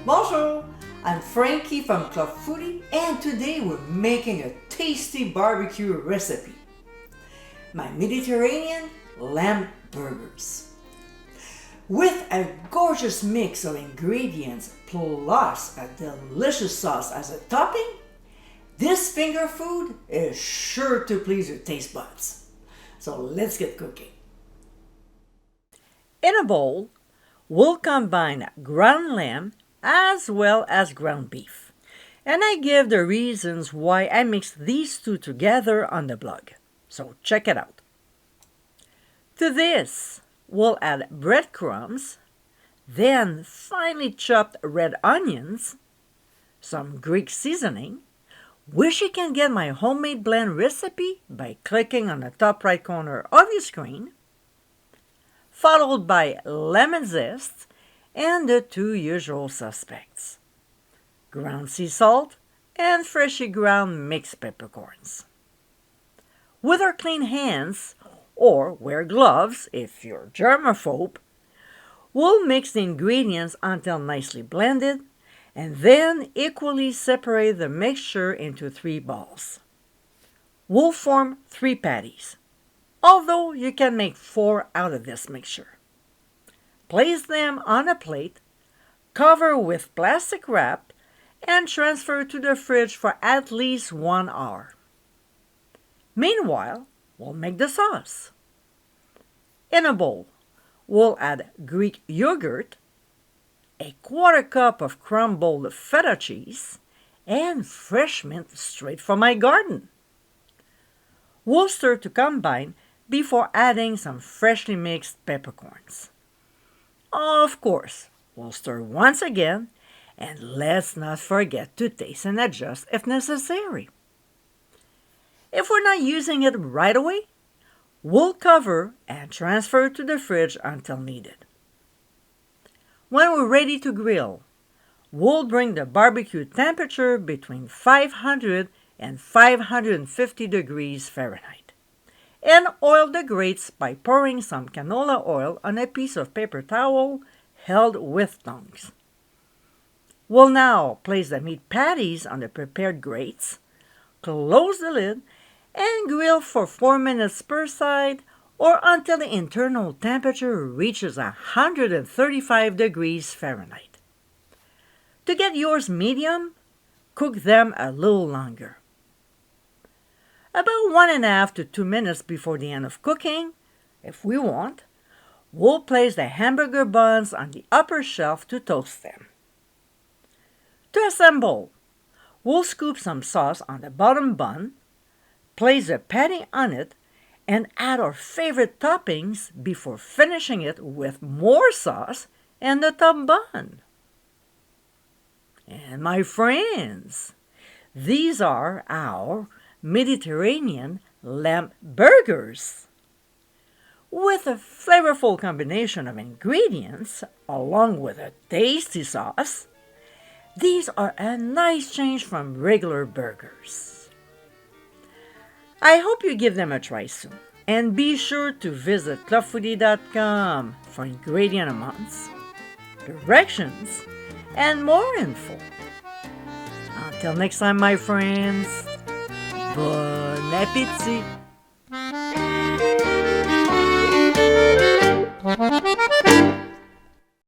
Bonjour, I'm Frankie from Club Foodie, and today we're making a tasty barbecue recipe. My Mediterranean lamb burgers. With a gorgeous mix of ingredients plus a delicious sauce as a topping, this finger food is sure to please your taste buds. So let's get cooking. In a bowl, we'll combine ground lamb as well as ground beef. And I give the reasons why I mix these two together on the blog. So check it out. To this, we'll add breadcrumbs, then finely chopped red onions, some Greek seasoning. Wish you can get my homemade blend recipe by clicking on the top right corner of your screen, followed by lemon zest and the two usual suspects: ground sea salt and freshly ground mixed peppercorns. With our clean hands, or wear gloves if you're germaphobe, we'll mix the ingredients until nicely blended and then equally separate the mixture into 3 balls. We'll form 3 patties, although you can make 4 out of this mixture. Place them on a plate, cover with plastic wrap, and transfer to the fridge for at least 1 hour. Meanwhile, we'll make the sauce. In a bowl, we'll add Greek yogurt, a 1/4 cup of crumbled feta cheese, and fresh mint straight from my garden. We'll stir to combine before adding some freshly mixed peppercorns. Of course, we'll stir once again, and let's not forget to taste and adjust if necessary. If we're not using it right away, we'll cover and transfer to the fridge until needed. When we're ready to grill, we'll bring the barbecue temperature between 500 and 550 degrees Fahrenheit and oil the grates by pouring some canola oil on a piece of paper towel held with tongs. We'll now place the meat patties on the prepared grates, close the lid, and grill for 4 minutes per side or until the internal temperature reaches 135 degrees Fahrenheit. To get yours medium, cook them a little longer. About 1.5 to 2 minutes before the end of cooking, if we want, we'll place the hamburger buns on the upper shelf to toast them. To assemble, we'll scoop some sauce on the bottom bun, place a patty on it, and add our favorite toppings before finishing it with more sauce and the top bun. And my friends, these are our Mediterranean lamb burgers. With a flavorful combination of ingredients, along with a tasty sauce, these are a nice change from regular burgers. I hope you give them a try soon, and be sure to visit clubfoodie.com for ingredient amounts, directions, and more info. Until next time, my friends, bon appétit!